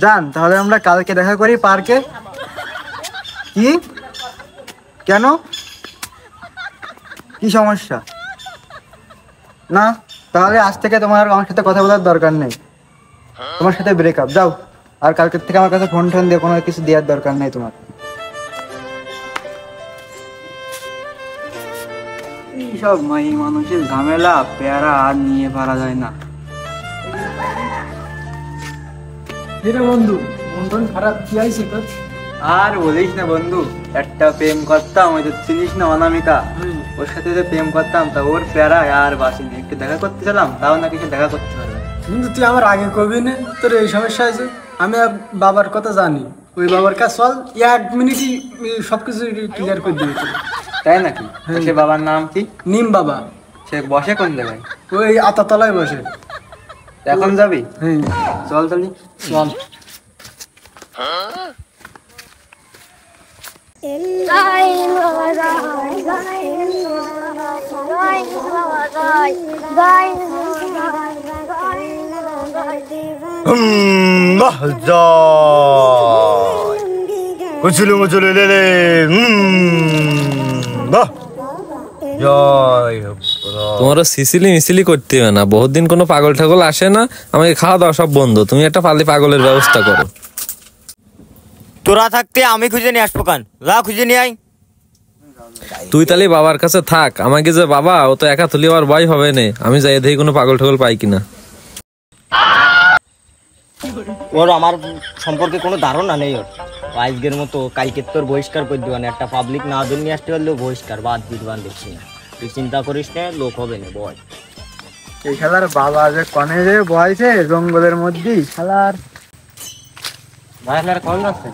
জান তাহলে আমরা কালকে দেখা করি পার্কে। কি কেন, কি সমস্যা? না তাহলে আজ থেকে তোমার আমার সাথে কথা বলার দরকার নেই, তোমার সাথে ব্রেকআপ। যাও, আর কালকের থেকে আমার কাছে ফোন টোন দিয়ে কোনো কিছু দেওয়ার দরকার নেই তোমার। এইসব মানুষের ঝামেলা পেয়ারা আর নিয়ে পারা যায় না। বন্ধু মন খারাপ, কি হয়েছে তোর? আর বলিস না বন্ধু, একটা প্রেম করতাম, ওই তো চিনিস না অনামিকা, ওর সাথে যে প্রেম করতাম, তা ওর প্যারা আর বাসিনি। একটু দেখা করতে চালাম, তাও না কিছু দেখা করতে পারবে। কিন্তু তুই আমার আগে কবি না তোর এই সমস্যা হয়েছে। আমি বাবার কথা জানি, ওই বাবার কাছে চল, 1 মিনিটই সবকিছু ক্লিয়ার করে দিবি। তাই নাকি? সে বাবার নাম কি? নিম বাবা। সে বসে কোন জায়গায়? ওই আতাতলায় বসে। এখন যাবি? হ্যাঁ চল তাহলে চল। তোমার সিসিলি মিসিলি করতে হবে না, বহুত দিন কোনো পাগল ঠাগল আসে না, আমাকে খাওয়া দাওয়া সব বন্ধ। তুমি একটা পালি পাগলের ব্যবস্থা করো। তোরা থাকতে আমি খুঁজে নিয়ে আসবো কান, যা খুঁজে নিয়ে আই। তুই তাহলে বাবার কাছে থাক, আমাকে যে বাবা ও তো একা তুলি আমার ভয় হবে না, আমি যাই দেখি কোনো পাগল ঠাগল পাই কিনা। ওর আমার সম্পর্কে কোনো ধারণা নেই। ওর আজকের মতো কালকে তোর বহিষ্কার করে দিবানে, একটা পাবলিক না ধরে নিয়ে আসতে পারলেও বহিষ্কার, বাদ দিবান দেখছি না। তুই চিন্তা করিস না, লোক হবে না বয়। এই খেলার বাবা যে কনে যে বয়সে জঙ্গলের মধ্যেই খেলার ভাই আপনার কোন আছে?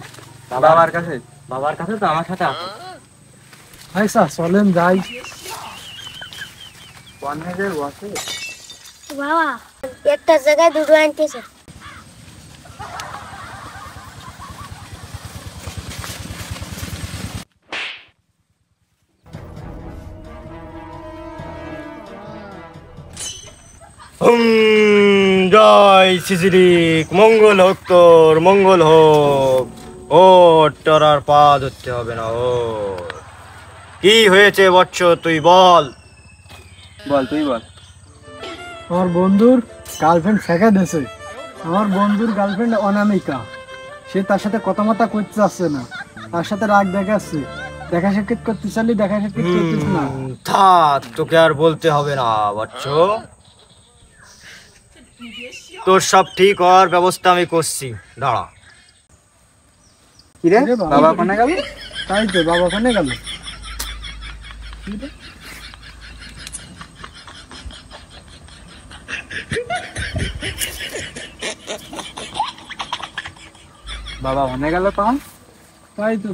বাবার কাছে। বাবার কাছে তো আমার সাথে আছে। আচ্ছা চলেন যাই। কনে যে বসে বাবা একটা জায়গায় দুটো আনতেছে। জয় শিশিরিক, মঙ্গল হোক তোর, মঙ্গল হোক। ও তোর আর পা ধরতে হবে না। ও কি হয়েছে বৎস, তুই বল। বল, তুই বল। আমার বন্ধুর গার্লফ্রেন্ড শেখা দিয়েছে। আমার বন্ধুর গার্লফ্রেন্ড অনামিকা, সে তার সাথে কথা মতা করতে চাচ্ছে না, তার সাথে রাগ দেখাচ্ছে। দেখা সাক্ষাৎ করতে চাইলে দেখা সাক্ষাৎ করতেছ না। থাক, তোকে আর বলতে হবে না বৎস, তোর সব ঠিক হওয়ার ব্যবস্থা আমি করছি, দাঁড়া। কিরে বাবা কোনে গেল? তাই তো বাবা ওখানে গেল। বাবা ওখানে গেল তখন? তাই তো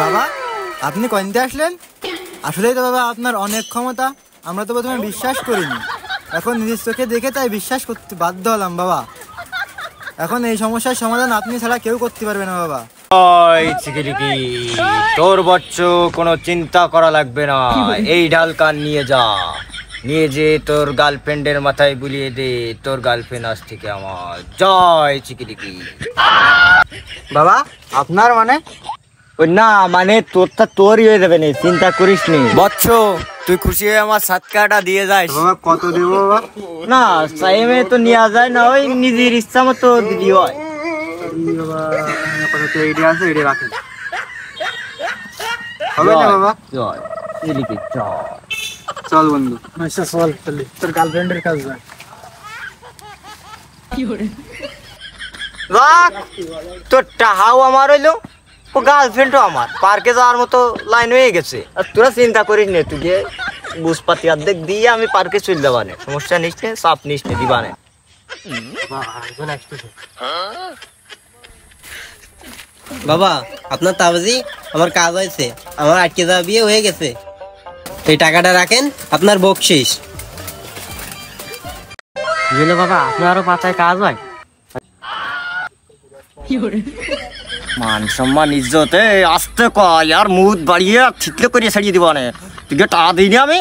বাবা আপনি কইতে আসলেন? আসলেই তো বাবা আপনার অনেক ক্ষমতা, আমরা তো প্রথমে বিশ্বাস করিনি, এখন নিজের চোখে দেখে তাই বিশ্বাস করতে বাধ্য হলাম বাবা। এখন এই সমস্যার সমাধান আপনি ছাড়া কেউ করতে পারবে না বাবা। তোর বচ্চ কোনো চিন্তা করা লাগবে না, এই ঢাল কান নিয়ে যা, নিয়ে যে তোর গার্লফ্রেন্ডের মাথায় বুলিয়ে দে, তোর গার্লফ্রেন্ড আজ থেকে আমার। জয় চিকিরিকি। বাবা আপনার মানে? ওই না মানে তোরটা তোরই হয়ে যাবে না, চিন্তা করিস নি বচ্চ। তুই খুশি হয়ে আমার সাতকাটা দিয়ে যাস। বাবা কত দেব বাবা? না টাইমে তো নেওয়া যায় না, ওই নিজের ইচ্ছা মতো দিদি হয়। বাবা কত এইটা আছে, এটা রাখেন হবে না বাবা? জয় চিকিরিকি জয়। চল বন্ধু। আচ্ছা চল তাহলে তোর গার্লফ্রেন্ডের কাছে যা। তোর টাহাও আমার হইলো, ও গার্লফ্রেন্ডও আমার, পার্কে যাওয়ার মতো লাইন হয়ে গেছে। আর তোরা চিন্তা করিস নে, তুই যে বুঝপাতি অর্ধেক দিয়ে আমি পার্কে চলে যাবানে, সমস্যা নিস নে, চাপ নিস নে, দিবানে। বাবা আপনার তাবাজি আমার কাজ হয়েছে, আমার আটকে যাওয়া বিয়ে হয়ে গেছে, এই টাকাটা রাখেন, আপনার বকশিস। বাবা আপনারও পাতায় কাজ হয়? মান সম্মান ইজ্জতে আসতে কয় আর মুদ বাড়িয়ে ঠিকলে করিয়ে ছাড়িয়ে দিবানে, তুই টাকা দিইনি আমি।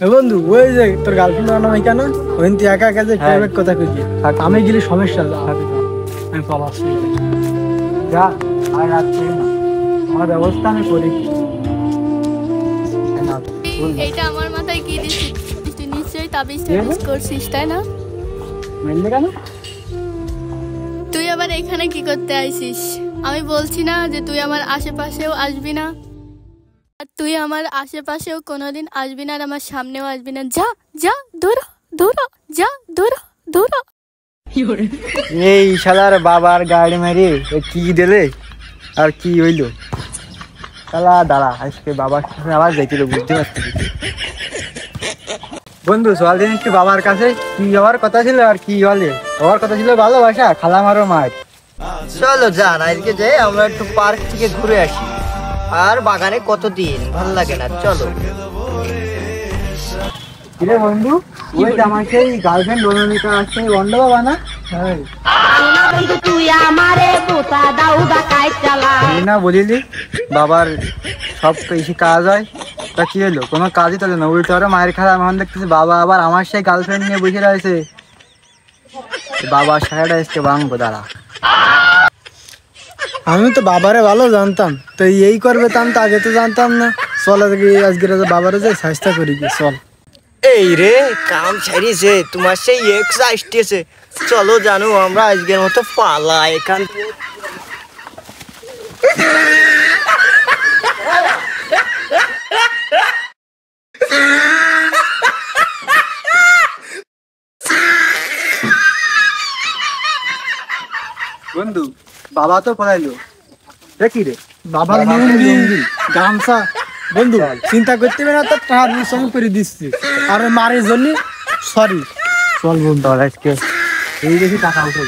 এ বন্ধু ওই যে তোর গার্লফ্রেন্ড অনামিকা না, ওই তুই একা একা যে প্রাইভেট কথা কইলি, আমি গেলে সমস্যা যা আমি পালাচ্ছি। যা আর রাত করি না, আমার ব্যবস্থা আমি করি। এইটা আমার মাথায় কি দিছিস? তুই নিশ্চয়ই তাবিজটা ইউজ করছিস, তাই না? মাইলে কেন? তুই আবার এখানে কি করতে আইছিস? আমি বলছি না যে তুই আমার আশেপাশেও আসবি না, আর তুই আমার আশেপাশেও কোনোদিন আসবি না, আর আমার সামনেও আসবি না। যা যা দৌড়া দৌড়া, যা দৌড়া দৌড়া। এই শালার বাবার গাড়ি মারি কি দিলে আর কি হইলো? শালা দাঁড়া, আজকে বাবার সাথে আবার যাইছিল, বুঝতে পারছি। বন্ধু চল দিন একটু বাবার কাছে, কি হওয়ার কথা ছিল আর কি বলে? হওয়ার কথা ছিল ভালোবাসা, খালামারও মার। চলো যান, আজকে যাই আমরা একটু পার্ক থেকে ঘুরে আসি। আর বাগানে কতদিন ভাল লাগে না, চলো। কিরে বন্ধু, ওই যে আমার সেই গার্লফ্রেন্ড অনামিকা আসছে, অন্য বাবা না? হ্যাঁ না বলিলি বাবার সব বেশি কাজ হয়, তা কি হলো? কোনো কাজই তো না, উল্টো আরো মায়ের খারাপ। এখন দেখতেছি বাবা আবার আমার সেই গার্লফ্রেন্ড নিয়ে বসে রয়েছে। বাবার সারাটা এসছে বাঙ্গো, দাঁড়া। আমি তো বাবারে ভালো জানতাম, তো এই করবে তো আমি তো আগে তো জানতাম না। চল আজকে বাবারে যাই চেষ্টা করি, কি চল। এই রে কাম ছাড়িয়েছে, তোমার সেই এক্স আসতেছে। চলো জানো, আমরা আজকের মতো পালা এখান থেকে। বন্ধু বাবা তো পড়াইলো, দেখি রে বাবার লুঙ্গি গামছা, বন্ধু চিন্তা করতে হবে না, তোর টাকা সঙ্গে করে দিচ্ছি। আর মারের জন্য সরি। চল বন্ধু আজকে এই দেখি টাকা উঠে